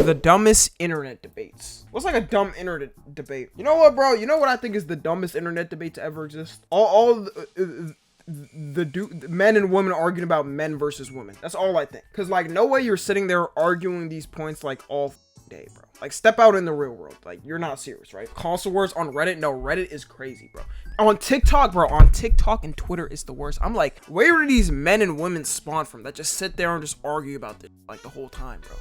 The dumbest internet debates. What's like a dumb internet debate? You know what, bro? You know what I think is the dumbest internet debate to ever exist? All the men and women arguing about men versus women. That's all I think. Cause like no way you're sitting there arguing these points like all day, bro. Like step out in the real world. Like you're not serious, right? Console wars on Reddit. No, Reddit is crazy, bro. On TikTok, bro. On TikTok and Twitter is the worst. I'm like, where do these men and women spawn from that just sit there and just argue about this like the whole time, bro?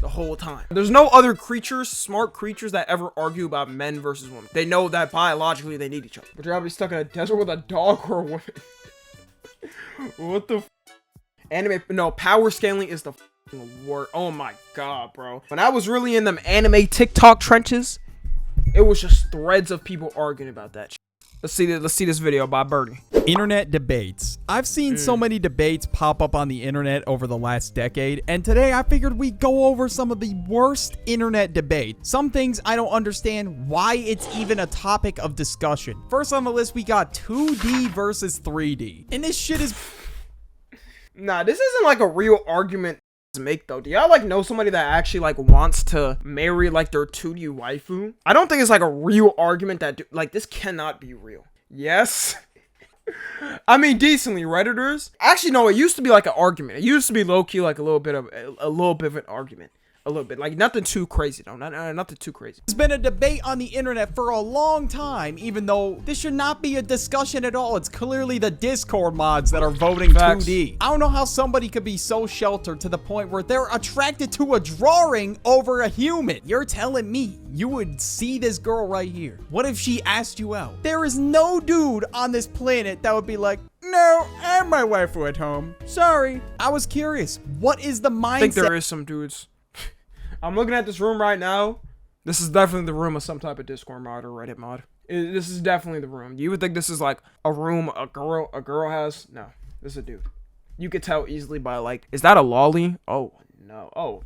The whole time. There's no other creatures, smart creatures that ever argue about men versus women. They know that biologically they need each other. But you're gonna be stuck in a desert with a dog or a woman. What the anime? No, power scaling is the worst. Oh my god, bro. When I was really in them anime TikTok trenches, it was just threads of people arguing about that shit. Let's see this video by Birdie. Internet debates. I've seen so many debates pop up on the internet over the last decade, and today I figured we'd go over some of the worst internet debates. Some things I don't understand why it's even a topic of discussion. First on the list, we got 2D versus 3D. And this shit is... Nah, this isn't like a real argument to make though. Do y'all like know somebody that actually like wants to marry like their 2D waifu? I don't think it's like a real argument that like this cannot be real. Yes. I mean, decently, Redditors. Actually, no, it used to be like an argument. It used to be low-key like a little bit of an argument. A little bit, like nothing too crazy though, nothing too crazy. There's been a debate on the internet for a long time, even though this should not be a discussion at all. It's clearly the Discord mods that are voting Facts. 2D. I don't know how somebody could be so sheltered to the point where they're attracted to a drawing over a human. You're telling me you would see this girl right here. What if she asked you out? There is no dude on this planet that would be like, no, I have my waifu at home. Sorry. I was curious. What is the mindset? I think there is some dudes. I'm looking at this room right now. This is definitely the room of some type of Discord mod or Reddit mod. This is definitely the room. You would think this is like a room a girl has. No, this is a dude. You could tell easily by like, is that a lolly? Oh no. Oh.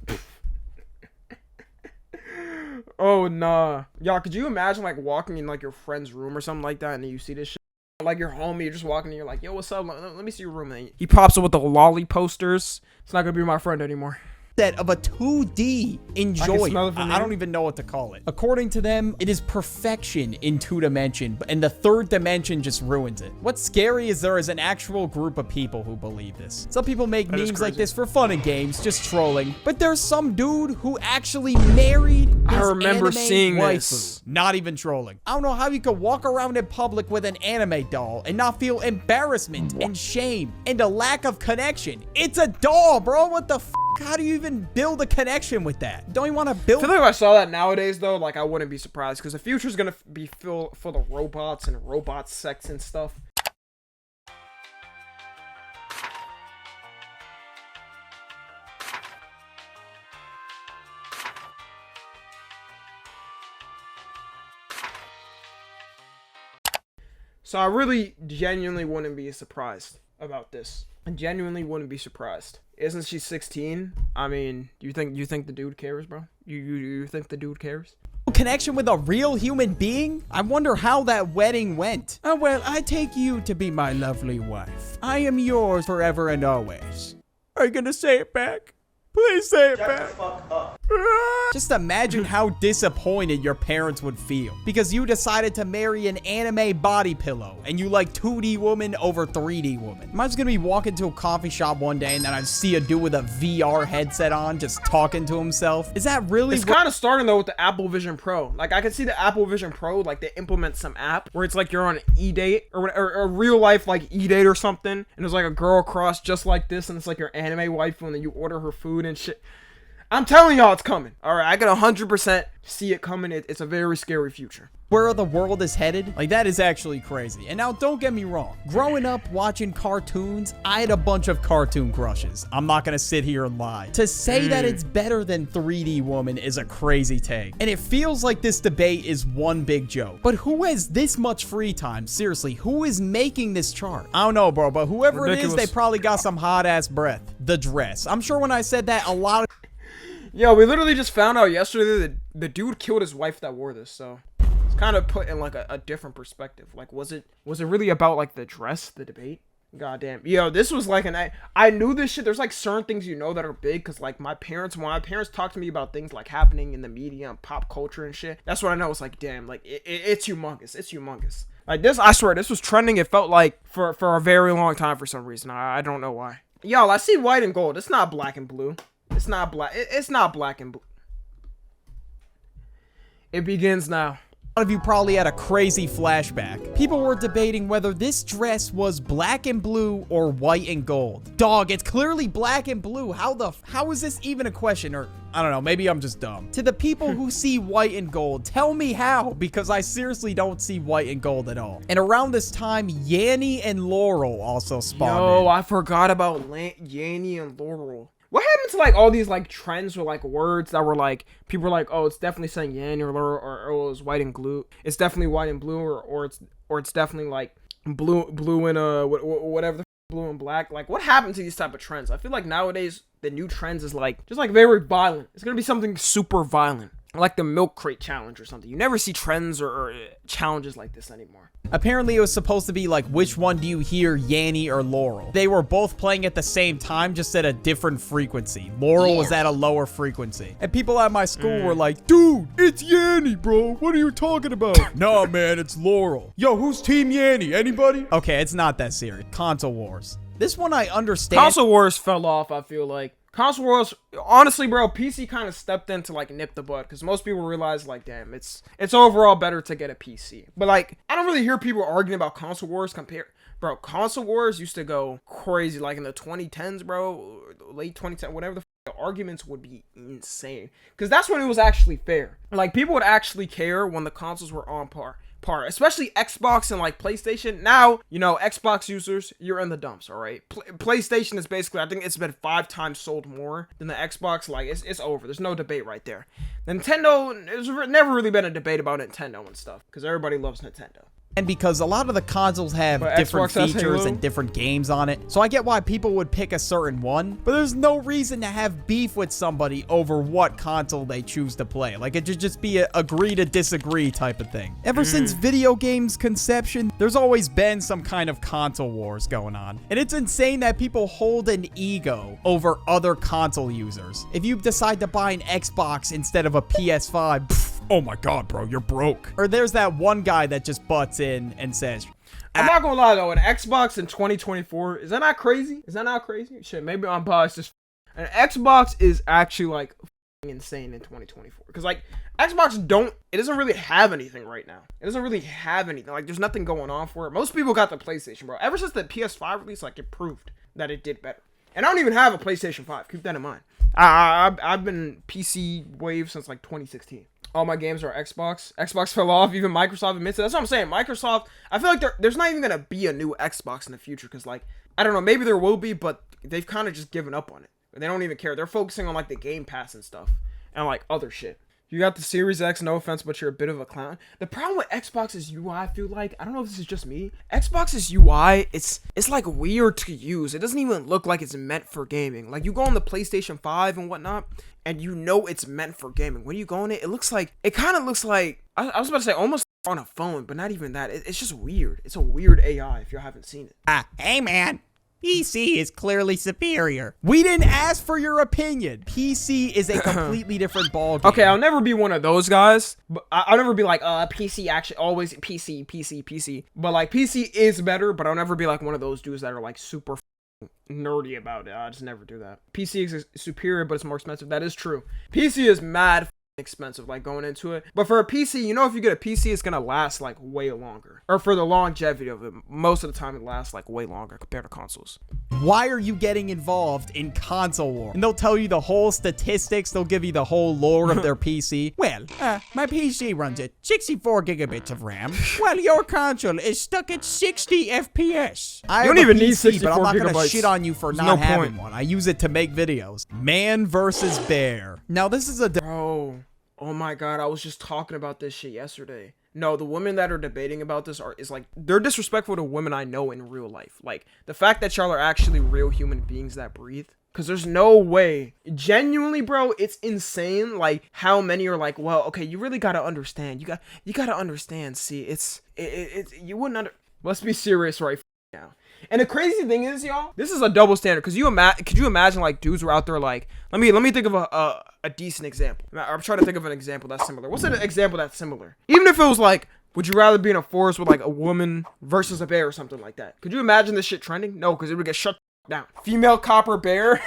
Oh nah. Y'all, could you imagine like walking in like your friend's room or something like that and then you see this shit? Like you're home, you're just walking and you're like, yo, what's up? Let me see your room. And he pops up with the lolly posters. It's not gonna be my friend anymore. Of a 2D enjoyment. I don't even know what to call it. According to them, it is perfection in 2 dimension, and the 3rd dimension just ruins it. What's scary is there is an actual group of people who believe this. Some people make memes like this for fun and games, just trolling, but there's some dude who actually married his I remember seeing waifu. this. Not even trolling. I don't know how you could walk around in public with an anime doll and not feel embarrassment and shame and a lack of connection. It's a doll, bro. What the f? How do you even build a connection with that? Don't you want to build? I feel like if I saw that nowadays, though, like I wouldn't be surprised because the future's gonna be full of robots and robot sex and stuff. So I really genuinely wouldn't be surprised about this. I genuinely wouldn't be surprised. Isn't she 16? I mean, you think the dude cares, bro? You think the dude cares? Connection with a real human being? I wonder how that wedding went. Oh, well, I take you to be my lovely wife. I am yours forever and always. Are you gonna say it back? Please say it back. Shut the fuck up. Just imagine how disappointed your parents would feel because you decided to marry an anime body pillow and you like 2D woman over 3D woman. Am I just gonna be walking to a coffee shop one day and then I see a dude with a VR headset on just talking to himself? Is that really? It's kind of starting though with the Apple Vision Pro. Like I can see the Apple Vision Pro, like they implement some app where it's like you're on an e-date or a real life like e-date or something, and there's like a girl across just like this, and it's like your anime waifu, and then you order her food and shit. I'm telling y'all it's coming. All right, I can 100% see it coming. It's a very scary future. Where the world is headed, like that is actually crazy. And now don't get me wrong, growing up watching cartoons, I had a bunch of cartoon crushes. I'm not gonna sit here and lie. To say that it's better than 3D woman is a crazy take. And it feels like this debate is one big joke. But who has this much free time? Seriously, who is making this chart? I don't know, bro, but whoever Ridiculous. it is, they probably got some hot ass breath. The dress. I'm sure when I said that, a lot of Yo, we literally just found out yesterday that the dude killed his wife that wore this, so it's kind of put in like a different perspective. Like, was it really about like the dress, the debate? Goddamn. Yo, this was like I knew this shit. There's like certain things you know that are big because like when my parents talk to me about things like happening in the media and pop culture and shit, that's what I know. It's like, damn, like it's humongous. It's humongous. Like this, I swear, this was trending. It felt like for a very long time for some reason. I don't know why. Yo, I see white and gold. It's not black and blue. It's not black. It's not black and blue. It begins now. A lot of you probably had a crazy flashback. People were debating whether this dress was black and blue or white and gold. Dog, it's clearly black and blue. How is this even a question? Or, I don't know, maybe I'm just dumb. To the people who see white and gold, tell me how, because I seriously don't see white and gold at all. And around this time, Yanny and Laurel also spawned in. I forgot about Yanny and Laurel. What happened to like all these like trends with like words that were like people were like, oh, it's definitely saying Yanny or Laurel, or oh, it's white and blue. It's definitely white and blue, or it's definitely like blue and whatever the blue and black. Like, what happened to these type of trends? I feel like nowadays the new trends is like just like very violent. It's gonna be something super violent, like the milk crate challenge or something. You never see trends or challenges like this anymore. Apparently, it was supposed to be like, which one do you hear, Yanny or Laurel? They were both playing at the same time, just at a different frequency. Laurel was at a lower frequency. And people at my school were like, dude, it's Yanny, bro. What are you talking about? Nah, man, it's Laurel. Yo, who's Team Yanny? Anybody? Okay, it's not that serious. Console Wars. This one I understand. Console Wars fell off, I feel like. Console Wars, honestly, bro, PC kind of stepped in to, like, nip the bud, because most people realize, like, damn, it's overall better to get a PC. But, like, I don't really hear people arguing about Console Wars bro, Console Wars used to go crazy, like, in the 2010s, bro, late 2010, whatever the arguments would be insane, because that's when it was actually fair. Like, people would actually care when the consoles were on par, especially Xbox and like PlayStation. Now, you know, Xbox users, you're in the dumps, all right? PlayStation is basically, I think it's been 5 times sold more than the Xbox. Like, it's over. There's no debate right there. Nintendo, there's never really been a debate about Nintendo and stuff, because everybody loves Nintendo. And because a lot of the consoles have different features and different games on it. So I get why people would pick a certain one, but there's no reason to have beef with somebody over what console they choose to play. Like, it should just be a agree to disagree type of thing. Ever since video games conception, there's always been some kind of console wars going on. And it's insane that people hold an ego over other console users. If you decide to buy an Xbox instead of a PS5, oh my god, bro, you're broke. Or there's that one guy that just butts in and says, I'm not gonna lie though, an Xbox in 2024, is that not crazy? Is that not crazy? Shit, maybe I'm biased. Just an Xbox is actually like insane in 2024, because like Xbox it doesn't really have anything right now. It doesn't really have anything. Like, there's nothing going on for it. Most people got the PlayStation, bro. Ever since the PS5 release, like, it proved that it did better. And I don't even have a PlayStation 5. Keep that in mind. I've been PC wave since like 2016. All my games are Xbox. Xbox fell off. Even Microsoft admits it. That's what I'm saying. Microsoft, I feel like there's not even going to be a new Xbox in the future. Because, like, I don't know. Maybe there will be. But they've kind of just given up on it. They don't even care. They're focusing on, like, the Game Pass and stuff. And, like, other shit. You got the Series X, no offense, but you're a bit of a clown. The problem with Xbox's UI, I feel like, I don't know if this is just me. Xbox's UI, it's like weird to use. It doesn't even look like it's meant for gaming. Like, you go on the PlayStation 5 and whatnot, and you know it's meant for gaming. When you go on it, it kind of looks like, I was about to say almost on a phone, but not even that. It's just weird. It's a weird AI if you haven't seen it. Hey man. PC is clearly superior. We didn't ask for your opinion. PC is a completely different ballgame. Okay, I'll never be one of those guys. But I'll never be like, PC actually always PC. But like, PC is better, but I'll never be like one of those dudes that are like super nerdy about it. I just never do that. PC is superior, but it's more expensive. That is true. PC is mad expensive, like, going into it. But for a PC, you know, if you get a PC, it's gonna last like way longer. Or for the longevity of it, most of the time it lasts like way longer compared to consoles. Why are you getting involved in console war? And they'll tell you the whole statistics. They'll give you the whole lore of their PC. Well, my PC runs at 64 gigabits of RAM, while your console is stuck at 60 FPS. I don't even need 64 but I'm not gonna shit on you for not having one. I use it to make videos. Man versus bear. Now this is a bro. Oh my god, I was just talking about this shit yesterday. No, the women that are debating about this is like, they're disrespectful to women I know in real life. Like, the fact that y'all are actually real human beings that breathe. Because there's no way. Genuinely, bro, it's insane, like, how many are like, well, okay, you really gotta understand. You gotta understand, see, you wouldn't let's be serious right now. And the crazy thing is, y'all, this is a double standard. Could you imagine like dudes were out there like, let me think of a decent example. I'm trying to think of an example that's similar. What's an example that's similar? Even if it was like, would you rather be in a forest with like a woman versus a bear or something like that? Could you imagine this shit trending? No, because it would get shut down. Female copper bear.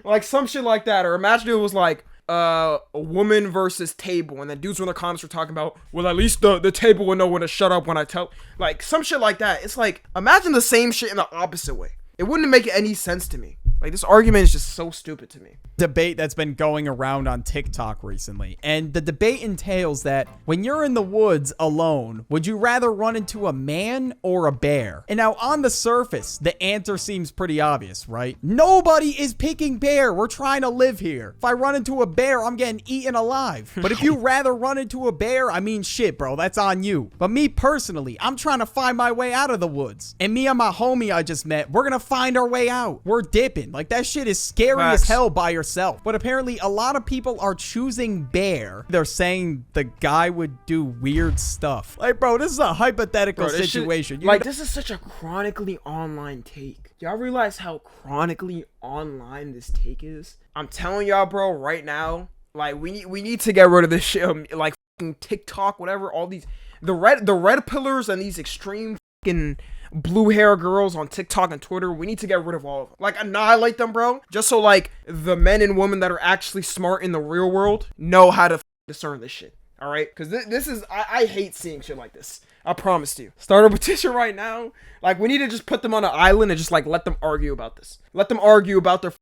Like some shit like that. Or imagine it was like a woman versus table, and then dudes in the comments were talking about, well, at least the table will know when to shut up when I tell, like some shit like that. It's like, imagine the same shit in the opposite way. It wouldn't make any sense to me. Like, this argument is just so stupid to me. Debate that's been going around on TikTok recently. And the debate entails that when you're in the woods alone, would you rather run into a man or a bear? And now on the surface, the answer seems pretty obvious, right? Nobody is picking bear. We're trying to live here. If I run into a bear, I'm getting eaten alive. But if you rather run into a bear, I mean, shit, bro, that's on you. But me personally, I'm trying to find my way out of the woods. And me and my homie I just met, we're gonna find our way out. We're dipping. Like, that shit is scary as hell by yourself. But apparently a lot of people are choosing bear. They're saying the guy would do weird stuff. Like, bro, this is a hypothetical situation. Like, this is such a chronically online take. Y'all realize how chronically online this take is? I'm telling y'all, bro, right now, like, we need to get rid of this shit. Like, fucking TikTok, whatever, all these, the red pillars and these extreme fucking blue hair girls on TikTok and Twitter, we need to get rid of all of them. Like, annihilate them, bro. Just so, like, the men and women that are actually smart in the real world know how to discern this shit. Alright? Because this is, I hate seeing shit like this. I promise you. Start a petition right now. Like, we need to just put them on an island and just, like, let them argue about this. Let them argue about their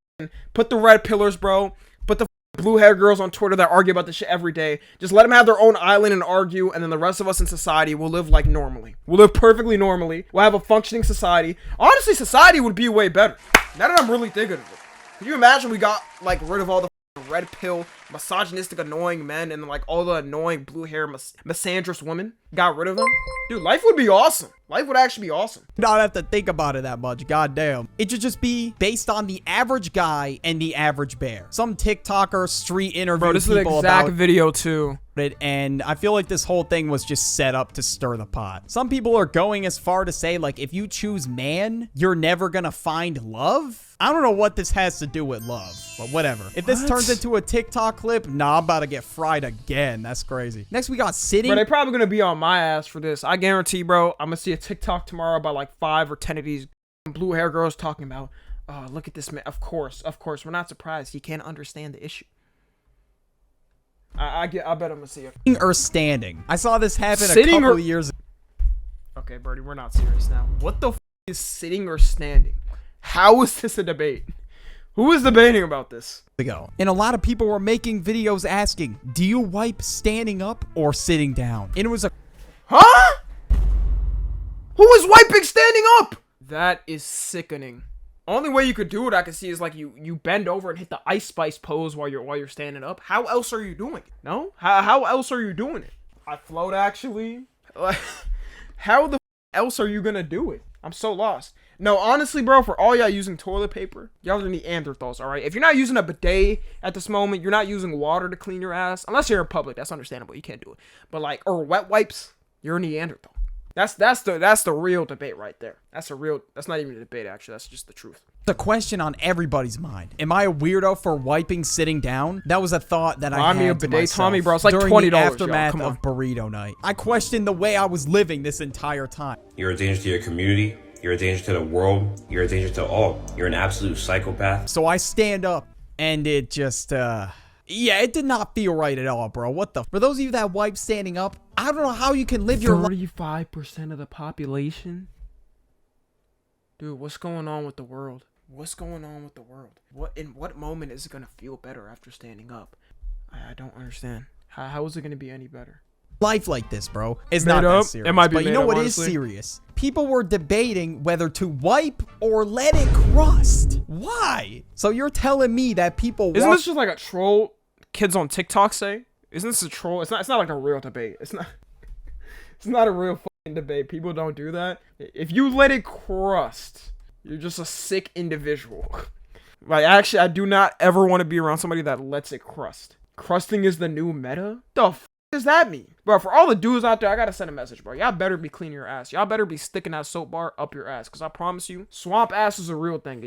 put the red pillars, bro. Put the blue hair girls on Twitter that argue about this shit every day. Just let them have their own island and argue, and then the rest of us in society will live like normally. We'll live perfectly normally. We'll have a functioning society. Honestly, society would be way better. Now that I'm really thinking of it. Can you imagine we got, like, rid of all the red pill, misogynistic, annoying men, and like all the annoying blue hair, misandrous women? Got rid of them? Dude, life would be awesome. Life would actually be awesome. Not have to think about it that much. Goddamn. It should just be based on the average guy and the average bear. Some TikToker street interview. Bro, this is an exact video too. And I feel like this whole thing was just set up to stir the pot. Some people are going as far to say, like, if you choose man, you're never gonna find love. I don't know what this has to do with love, but whatever. If this turns into a TikTok clip, nah, I'm about to get fried again. That's crazy. Next, we got sitting. Bro, they probably gonna be on my ass for this. I guarantee, bro, I'm gonna see a TikTok tomorrow about like 5 or 10 of these blue hair girls talking about, oh, look at this man. Of course, we're not surprised. He can't understand the issue. I bet I'm gonna see it. Sitting or standing. I saw this happen a couple of years ago. Okay, Birdie, we're not serious now. What the f is sitting or standing? How is this a debate? Who is debating about this? And a lot of people were making videos asking, do you wipe standing up or sitting down? And it was a... Huh? Who is wiping standing up? That is sickening. Only way you could do it, I can see, is like you bend over and hit the Ice Spice pose while you're standing up. How else are you doing it? No? How else are you doing it? I float, actually. Like, how the f else are you gonna do it? I'm so lost. No, honestly, bro, for all y'all using toilet paper, y'all are Neanderthals, alright? If you're not using a bidet at this moment, you're not using water to clean your ass, unless you're in public, that's understandable, you can't do it. But like, or wet wipes, you're a Neanderthal. That's the real debate right there. That's not even a debate, actually, that's just the truth. The question on everybody's mind. Am I a weirdo for wiping sitting down? That was a thought that I had to myself Tommy, bro, it's like during $20, the aftermath Come on. of burrito night. I questioned the way I was living this entire time. You're a danger to your community. You're a danger to the world. You're a danger to all. You're an absolute psychopath. So I stand up, and it just, yeah, it did not feel right at all, bro. What the? For those of you that wipe standing up, I don't know how you can live your life. 35% of the population? Dude, what's going on with the world? What's going on with the world? In what moment is it gonna feel better after standing up? I don't understand. How is it gonna be any better? Life like this, bro, is not that serious. It might be but you know what is serious? People were debating whether to wipe or let it crust. Why? So you're telling me that people Isn't this just like a troll kids on TikTok say? Isn't this a troll? It's not like a real debate. It's not a real fucking debate. People don't do that. If you let it crust, you're just a sick individual. Like, actually, I do not ever want to be around somebody that lets it crust. Crusting is the new meta? The f is does that mean? Bro, for all the dudes out there, I gotta send a message, bro. Y'all better be cleaning your ass. Y'all better be sticking that soap bar up your ass. Cause I promise you, swamp ass is a real thing.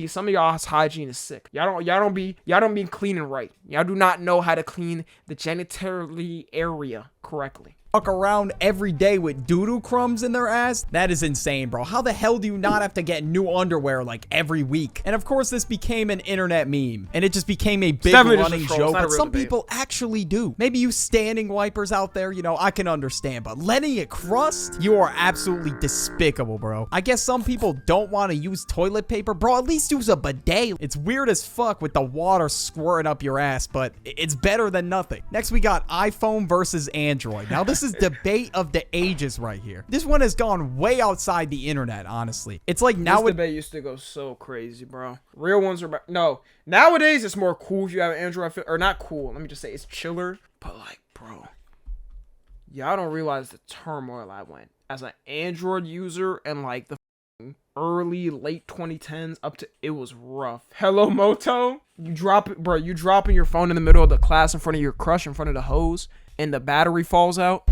Some of y'all's hygiene is sick. Y'all don't be cleaning right. Y'all do not know how to clean the genitally area correctly. Walk around every day with doodoo crumbs in their ass? That is insane, bro. How the hell do you not have to get new underwear like every week? And of course, this became an internet meme, and it just became a big running joke, but some people actually do. Maybe you standing wipers out there, you know, I can understand, but letting it crust? You are absolutely despicable, bro. I guess some people don't want to use toilet paper, bro. At least use a bidet. It's weird as fuck with the water squirting up your ass, but it's better than nothing. Next, we got iPhone versus Android. Now, this is debate of the ages right here. This one has gone way outside the internet, honestly. It's like now this debate used to go so crazy, bro. Real ones are no. Nowadays, it's more cool if you have an Android, or not cool. Let me just say it's chiller. But like, bro, y'all don't realize the turmoil I went as an Android user and like the early late 2010s up to it was rough. Hello Moto, you dropping your phone in the middle of the class in front of your crush in front of the hose and the battery falls out.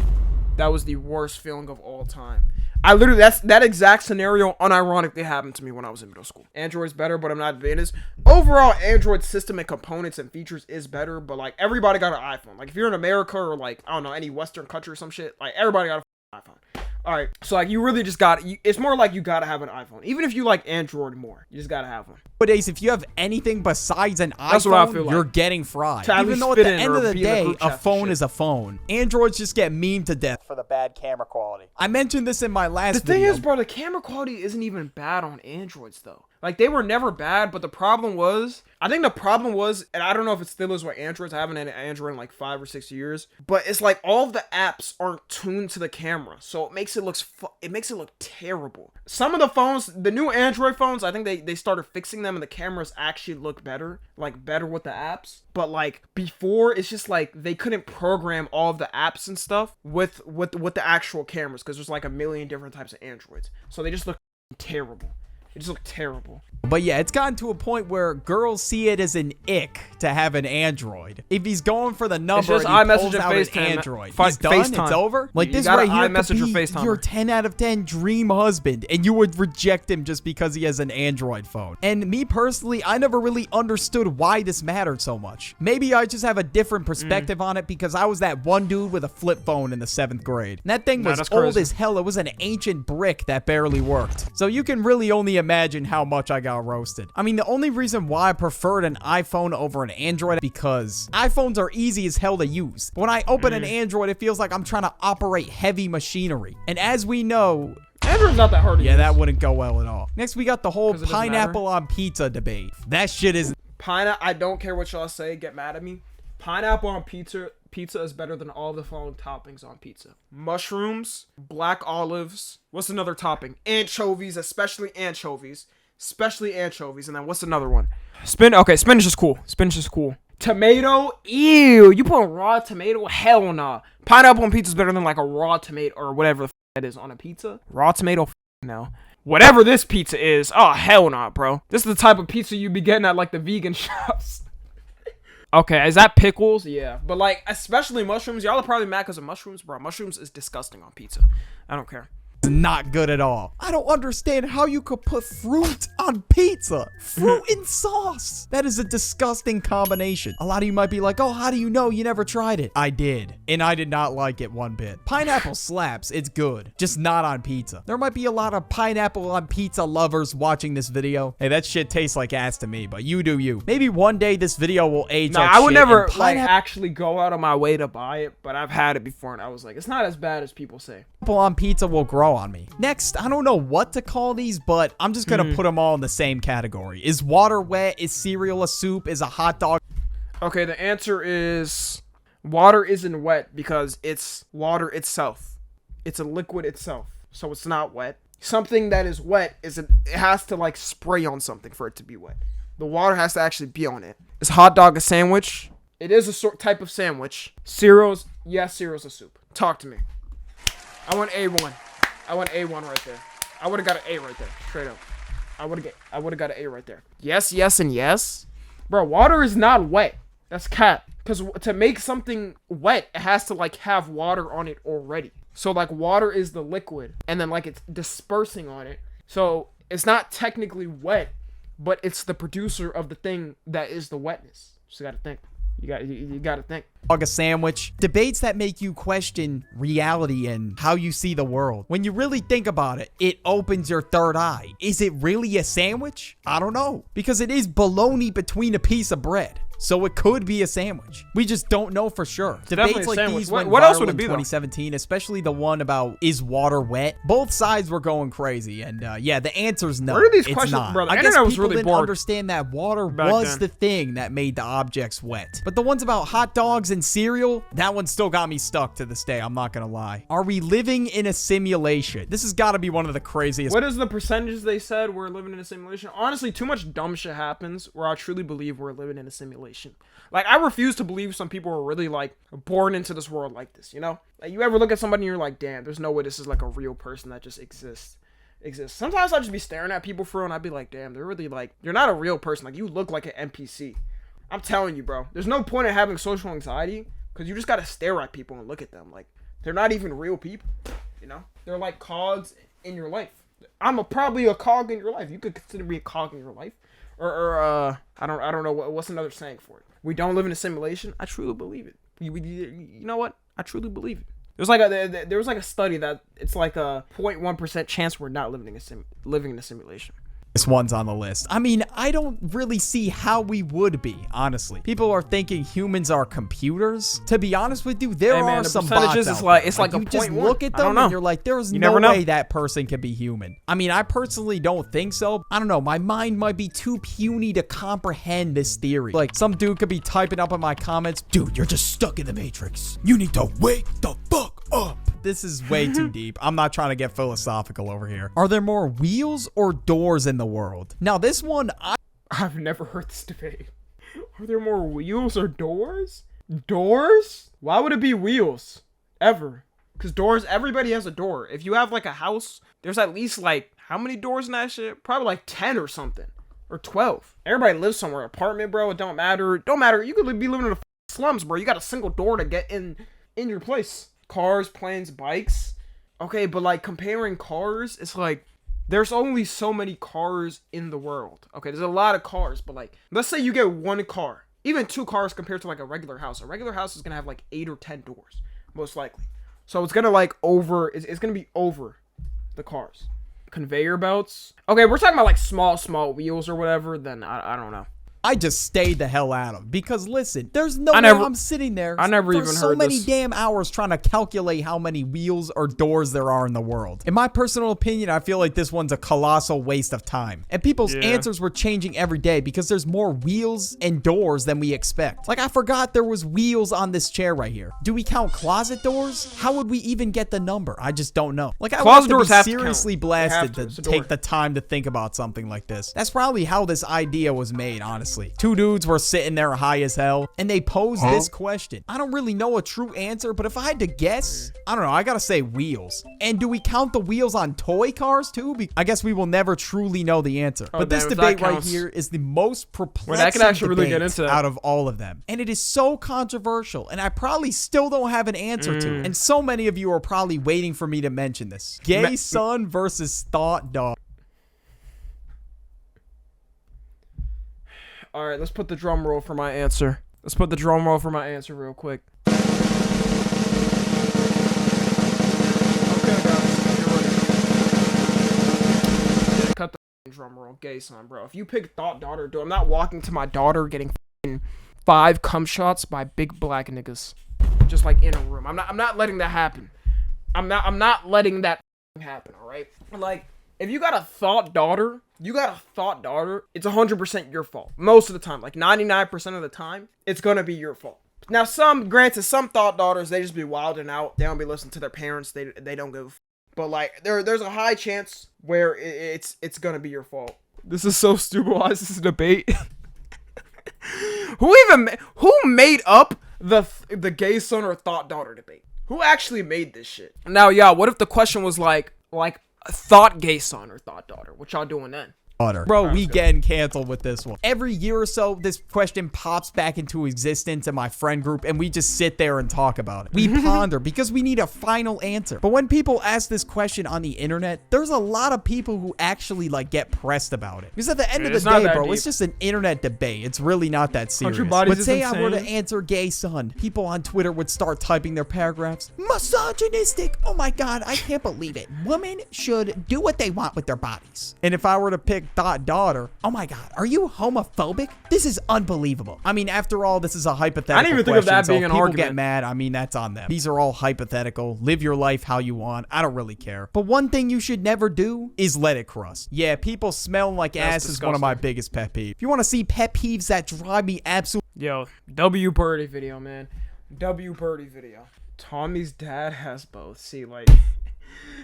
That was the worst feeling of all time. I literally, that exact scenario unironically happened to me when I was in middle school. Android's better, but I'm not advanced. Overall, Android system and components and features is better, but like everybody got an iPhone. Like if you're in America or like, I don't know, any Western country or some shit, like everybody got an iPhone. All right, so like you really just it's more like you gotta have an iPhone. Even if you like Android more, you just gotta have one. Nowadays, if you have anything besides an That's what I iPhone, feel like. you're getting fried. At Even least though at fit the in end or of the be in a day, group a chat phone shit. is a phone. Androids just get memed to death for the bad camera quality. I mentioned this in my last video. The thing is, bro, the camera quality isn't even bad on Androids, though. Like, they were never bad, but the problem was, and I don't know if it still is with Androids. I haven't had an Android in like 5 or 6 years, but it's like all of the apps aren't tuned to the camera, so it makes it look terrible. Some of the phones, the new Android phones, I think they started fixing them and the cameras actually look better, like better with the apps. But like before, it's just like they couldn't program all of the apps and stuff with the actual cameras because there's like a million different types of Androids, so they just look terrible. It just looked terrible. But yeah, it's gotten to a point where girls see it as an ick to have an Android. If he's going for the number just and he iMessage pulls and out an FaceTime. Android, he's done, FaceTime. it's over. Like You this gotta right here iMessage could or be FaceTime your her. 10 out of 10 dream husband, and you would reject him just because he has an Android phone. And me personally, I never really understood why this mattered so much. Maybe I just have a different perspective on it because I was that one dude with a flip phone in the 7th grade. And that thing was that's old crazy. as hell. It was an ancient brick that barely worked. So you can really only imagine how much I got roasted. I mean, the only reason why I preferred an iPhone over an Android because iPhones are easy as hell to use. But when I open an Android, it feels like I'm trying to operate heavy machinery. And as we know, Android's not that hard to use. yeah, that wouldn't go well at all. Next, we got the whole 'Cause it doesn't pineapple on pizza debate. That shit is... I don't care what y'all say. Get mad at me. Pineapple on pizza is better than all the following toppings on pizza: mushrooms, black olives. What's another topping? Anchovies, especially anchovies. And then what's another one? Spinach is cool. Tomato, ew. You put raw tomato? Hell nah. Pineapple on pizza is better than like a raw tomato or whatever the that is on a pizza. Raw tomato, no. Whatever this pizza is, oh hell nah, bro. This is the type of pizza you be getting at like the vegan shops. Okay, is that pickles? Yeah. But like, especially mushrooms. Y'all are probably mad because of mushrooms, bro. Mushrooms is disgusting on pizza. I don't care. not good at all. I don't understand how you could put fruit on pizza. Fruit and sauce. That is a disgusting combination. A lot of you might be like, oh, how do you know? You never tried it. I did, and I did not like it one bit. Pineapple slaps. It's good, just not on pizza. There might be a lot of pineapple on pizza lovers watching this video. Hey, that shit tastes like ass to me, but you do you. Maybe one day this video will age like I would shit, never and like actually go out of my way to buy it, but I've had it before and I was like, it's not as bad as people say. Pineapple on pizza will grow on me. Next, I don't know what to call these, but I'm just gonna put them all in the same category. Is water wet? Is cereal a soup? Is a hot dog? Okay, the answer is water isn't wet because it's water itself. It's a liquid itself, so it's not wet. Something that is wet it has to like spray on something for it to be wet. The water has to actually be on it. Is hot dog a sandwich? It is a type of sandwich. Cereal's, yes, cereal's a soup. Talk to me. I want A1. I want A1 right there. I would have got an A right there, straight up. I would have got an A right there. Yes, yes, and yes. Bro, water is not wet. That's cat. Because to make something wet, it has to like have water on it already. So like water is the liquid, and then like it's dispersing on it. So it's not technically wet, but it's the producer of the thing that is the wetness. Just gotta think. You gotta think. A sandwich. Debates that make you question reality and how you see the world. When you really think about it, it opens your third eye. Is it really a sandwich? I don't know. Because it is bologna between a piece of bread. So it could be a sandwich. We just don't know for sure. Debates like these went what else viral would it in be, 2017, especially the one about is water wet? Both sides were going crazy, and yeah, the answer's no. Where are these it's questions, not. brother? I guess Internet was people really didn't bored understand that water back was then. the thing that made the objects wet. But the ones about hot dogs and cereal, that one still got me stuck to this day. I'm not gonna lie. Are we living in a simulation? This has got to be one of the craziest. What is the percentages they said we're living in a simulation? Honestly, too much dumb shit happens where I truly believe we're living in a simulation. Like, I refuse to believe some people are really, like, born into this world like this, you know? Like, you ever look at somebody and you're like, damn, there's no way this is, like, a real person that just exists. Sometimes I'll just be staring at people for real, and I'd be like, damn, they're really, like, you're not a real person. Like, you look like an NPC. I'm telling you, bro. There's no point in having social anxiety, because you just gotta stare at people and look at them. Like, they're not even real people, you know? They're, like, cogs in your life. I'm probably a cog in your life. You could consider me a cog in your life. Or I don't know what's another saying for it. We don't live in a simulation. I truly believe it. You know what? I truly believe it. There was like a study that it's like a 0.1% chance we're not living in a simulation. This one's on the list. I mean, I don't really see how we would be, honestly. People are thinking humans are computers. To be honest with you, there are the some percentages bots is out like there. it's like a you just 0.1. look at I don't them know. and you're like, there's You no never know. way that person can be human. I mean, I personally don't think so. I don't know. My mind might be too puny to comprehend this theory. Like, some dude could be typing up in my comments, dude, you're just stuck in the Matrix. You need to wake the fuck up. This is way too deep. I'm not trying to get philosophical over here. Are there more wheels or doors in the world? Now, this one, I've never heard this debate. Are there more wheels or doors? Doors? Why would it be wheels? Ever? Because doors, everybody has a door. If you have like a house, there's at least like, how many doors in that shit? Probably like 10 or something. Or 12. Everybody lives somewhere. Apartment, bro. It don't matter. It don't matter. You could be living in the slums, bro. You got a single door to get in your place. Cars, planes, bikes. Okay, but like comparing cars, it's like there's only so many cars in the world. Okay, there's a lot of cars, but like let's say you get one car, even two cars compared to like a regular house. A regular house is gonna have like 8 or 10 doors, most likely. So it's gonna like it's gonna be over the cars. Conveyor belts. Okay, we're talking about like small wheels or whatever. Then I don't know. I just stayed the hell out of, because listen, there's no way I'm sitting there for even so heard many this. damn hours trying to calculate how many wheels or doors there are in the world. In my personal opinion, I feel like this one's a colossal waste of time. And people's answers were changing every day because there's more wheels and doors than we expect. Like, I forgot there was wheels on this chair right here. Do we count closet doors? How would we even get the number? I just don't know. Like, I Closet would doors have have to to be seriously count. blasted They have to. to It's a door. take the time to think about something like this. That's probably how this idea was made, honestly. Two dudes were sitting there high as hell, and they posed this question. I don't really know a true answer, but if I had to guess, I don't know, I gotta say wheels. And do we count the wheels on toy cars too? I guess we will never truly know the answer. But this damn, if debate that right counts. here is the most perplexing that could actually really get debate into that. out of all of them. And it is so controversial, and I probably still don't have an answer to it. And so many of you are probably waiting for me to mention this. Gay son versus thought dog. All right, let's put the drum roll for my answer. Real quick. Okay, guys, get ready. Cut the drum roll, gay son, bro. If you pick thought daughter, dude, I'm not walking to my daughter getting 5 cum shots by big black niggas, just like in a room. I'm not letting that happen. I'm not letting that happen. All right, like. If you got a thought daughter, it's 100% your fault. Most of the time, like 99% of the time, it's gonna be your fault. Now, some thought daughters, they just be wilding out. They don't be listening to their parents. They don't give a f. But like, there's a high chance where it's gonna be your fault. This is so stupid. Why is this a debate? Who made up the gay son or thought daughter debate? Who actually made this shit? Now, yeah, what if the question was like thought gay son or thought daughter? What y'all doing then? Bro, we getting canceled with this one. Every year or so, this question pops back into existence in my friend group, and we just sit there and talk about it. We ponder because we need a final answer. But when people ask this question on the internet, there's a lot of people who actually like get pressed about it. Because at the end of the day, bro, it's just an internet debate. It's really not that serious. But say I were to answer gay son, people on Twitter would start typing their paragraphs. Misogynistic. Oh my God, I can't believe it. Women should do what they want with their bodies. And if I were to pick daughter, oh my God, are you homophobic? This is unbelievable. I mean, after all, this is a hypothetical I didn't even think of that being an argument. People get mad. I mean, that's on them. These are all hypothetical. Live your life how you want. I don't really care. But one thing you should never do is let it crust. Yeah, people smelling like ass is one of my biggest pet peeves. If you want to see pet peeves that drive me absolutely... Yo, W Birdie video, man. W Birdie video. Tommy's dad has both. See, like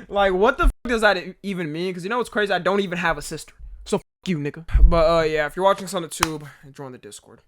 what the f does that even mean? Because you know what's crazy? I don't even have a sister. So f you, nigga. But yeah, if you're watching this on the tube, join the Discord.